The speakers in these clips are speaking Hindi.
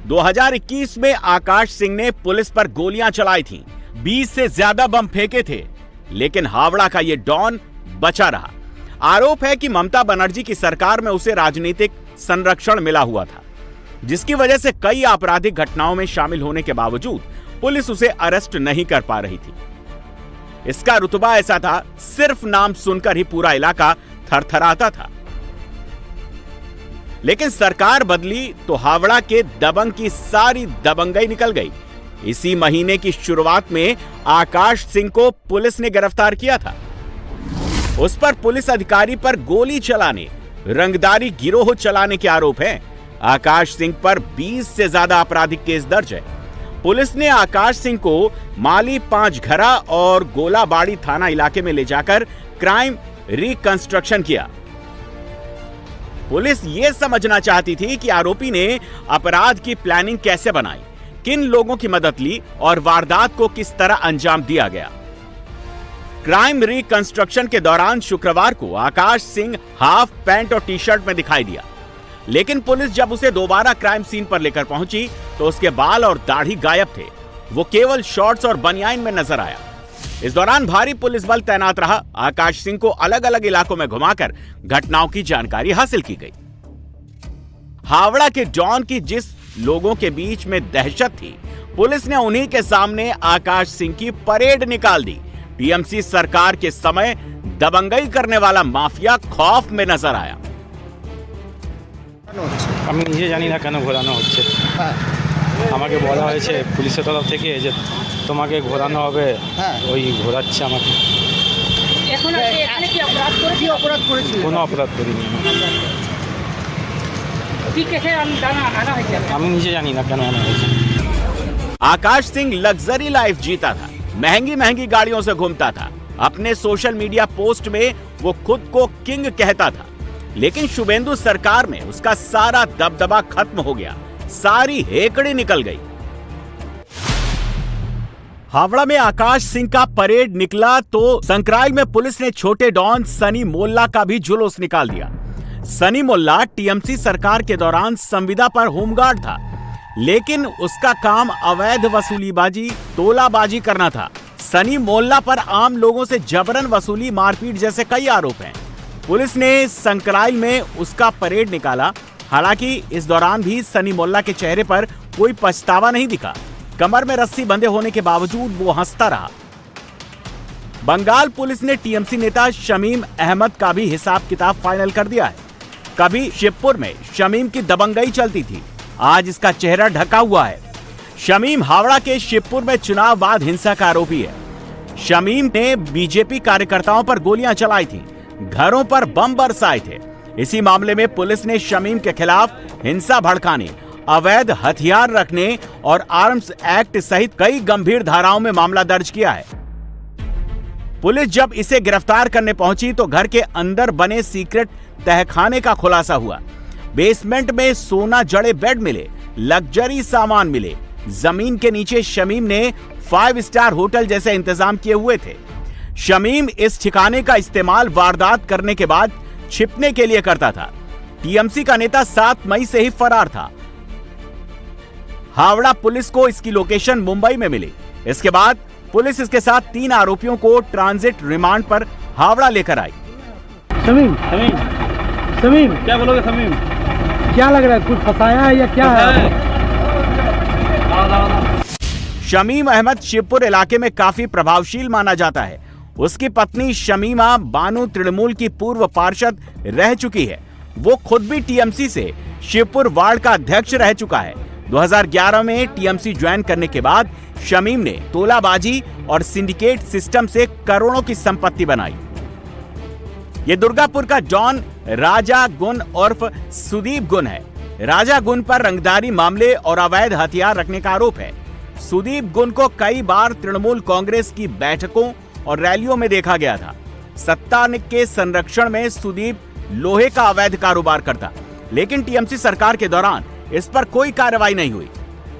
2021 में आकाश सिंह ने पुलिस पर गोलियां चलाई थीं, 20 से ज्यादा बम फेंके थे, लेकिन हावड़ा का ये डॉन बचा रहा। आरोप है कि ममता बनर्जी की सरकार में उसे राजनीतिक संरक्षण मिला हुआ था, जिसकी वजह से कई आपराधिक घटनाओं में शामिल होने के बावजूद पुलिस उसे अरेस्ट नहीं कर पा रही थी। इसका रुतबा ऐसा था, सिर्फ नाम सुनकर ही पूरा इलाका थरथराता था। लेकिन सरकार बदली तो हावड़ा के दबंग की सारी दबंगई निकल गई। इसी महीने की शुरुआत में आकाश सिंह को पुलिस ने गिरफ्तार किया था। उस पर पुलिस अधिकारी पर गोली चलाने, रंगदारी गिरोह चलाने के आरोप हैं। आकाश सिंह पर 20 से ज्यादा आपराधिक केस दर्ज है। पुलिस ने आकाश सिंह को माली पांचघरा और गोलाबाड़ी थाना इलाके में ले जाकर क्राइम रिकंस्ट्रक्शन किया। पुलिस यह समझना चाहती थी कि आरोपी ने अपराध की प्लानिंग कैसे बनाई, किन लोगों की मदद ली और वारदात को किस तरह अंजाम दिया गया। क्राइम रिकंस्ट्रक्शन के दौरान शुक्रवार को आकाश सिंह हाफ पैंट और टी शर्ट में दिखाई दिया, लेकिन पुलिस जब उसे दोबारा क्राइम सीन पर लेकर पहुंची तो उसके बाल और दाढ़ी गायब थे। वो केवल शॉर्ट्स और बनियाइन में नजर आया। इस दौरान भारी पुलिस बल तैनात रहा। आकाश सिंह को अलग अलग इलाकों में घुमाकर घटनाओं की जानकारी हासिल की गई। हावड़ा के डॉन की जिस लोगों के बीच में दहशत थी, पुलिस ने उन्हीं के सामने आकाश सिंह की परेड निकाल दी। टीएमसी सरकार के समय दबंगई करने वाला माफिया खौफ में नजर आया। আমি নিজে জানি না কেন ঘোরানো হচ্ছে। আমাকে বলা হয়েছে পুলিশের তরফ থেকে যে তোমাকে ঘোরানো হবে, ওই ঘোরাচ্ছে আমাকে। এখন আপনি এখানে কি অপরাধ করেছেন? কোনো অপরাধ করিনি। ঠিক আছে, আনা হয়েছে। আমি নিজে জানি না কেন আনা হয়েছে। आकाश सिंह लग्जरी लाइफ जीता था, महंगी महंगी गाड़ियों से घूमता था। अपने सोशल मीडिया पोस्ट में वो खुद को किंग कहता था, लेकिन शुभेंदु सरकार में उसका सारा दबदबा खत्म हो गया, सारी हेकड़ी निकल गई। हावड़ा में आकाश सिंह का परेड निकला तो संक्राइल में पुलिस ने छोटे डॉन सनी मोल्ला का भी जुलूस निकाल दिया। सनी मोल्ला टीएमसी सरकार के दौरान संविदा पर होमगार्ड था, लेकिन उसका काम अवैध वसूलीबाजी, तोलाबाजी करना था। सनी मोल्ला पर आम लोगों से जबरन वसूली, मारपीट जैसे कई आरोप हैं। पुलिस ने संक्राइल में उसका परेड निकाला। हालांकि इस दौरान भी सनी मोल्ला के चेहरे पर कोई पछतावा नहीं दिखा। कमर में रस्सी बंधे होने के बावजूद वो हंसता रहा। बंगाल पुलिस ने टीएमसी नेता शमीम अहमद का भी हिसाब किताब फाइनल कर दिया है। कभी शिवपुर में शमीम की दबंगई चलती थी, आज इसका चेहरा ढका हुआ है। शमीम हावड़ा के शिवपुर में चुनाव बाद हिंसा का आरोपी है। शमीम ने बीजेपी कार्यकर्ताओं पर गोलियां चलाई थी, घरों पर बम बरसाए थे। इसी मामले में पुलिस ने शमीम के खिलाफ हिंसा भड़काने, अवैध हथियार रखने और आर्म्स एक्ट सहित कई गंभीर धाराओं में मामला दर्ज किया है। पुलिस जब इसे गिरफ्तार करने पहुंची तो घर के अंदर बने सीक्रेट तहखाने का खुलासा हुआ। बेसमेंट में सोना जड़े बेड मिले, लग्जरी सामान मिले। जमीन के नीचे शमीम ने 5 स्टार होटल जैसे इंतजाम किए हुए थे। शमीम इस ठिकाने का इस्तेमाल वारदात करने के बाद छिपने के लिए करता था। टीएमसी का नेता 7 मई से ही फरार था। हावड़ा पुलिस को इसकी लोकेशन मुंबई में मिली। इसके बाद पुलिस इसके साथ 3 आरोपियों को ट्रांजिट रिमांड पर हावड़ा लेकर आई। शमीम क्या बोलोगे शमीम? क्या लग रहा है, कुछ फंसाया है या क्या है? शमीम अहमद शिवपुर इलाके में काफी प्रभावशील माना जाता है। उसकी पत्नी शमीमा बानू तृणमूल की पूर्व पार्षद रह चुकी है। वो खुद भी टीएमसी से शिवपुर वार्ड का अध्यक्ष रह चुका है। 2011 में टीएमसी ज्वाइन करने के बाद शमीम ने तोलाबाजी और सिंडिकेट सिस्टम से करोड़ों की संपत्ति बनाई। ये दुर्गापुर का डॉन राजा गुन उर्फ सुदीप गुन है। राजा गुन पर रंगदारी मामले और अवैध हथियार रखने का आरोप है। सुदीप गुन को कई बार तृणमूल कांग्रेस की बैठकों और रैलियों में देखा गया था। सत्ता के संरक्षण में सुदीप लोहे का अवैध कारोबार करता, लेकिन टीएमसी सरकार के दौरान इस पर कोई कार्रवाई नहीं हुई।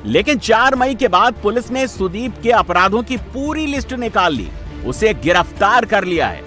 लेकिन 4 मई के बाद पुलिस ने सुदीप के अपराधों की पूरी लिस्ट निकाल ली, उसे गिरफ्तार कर लिया है।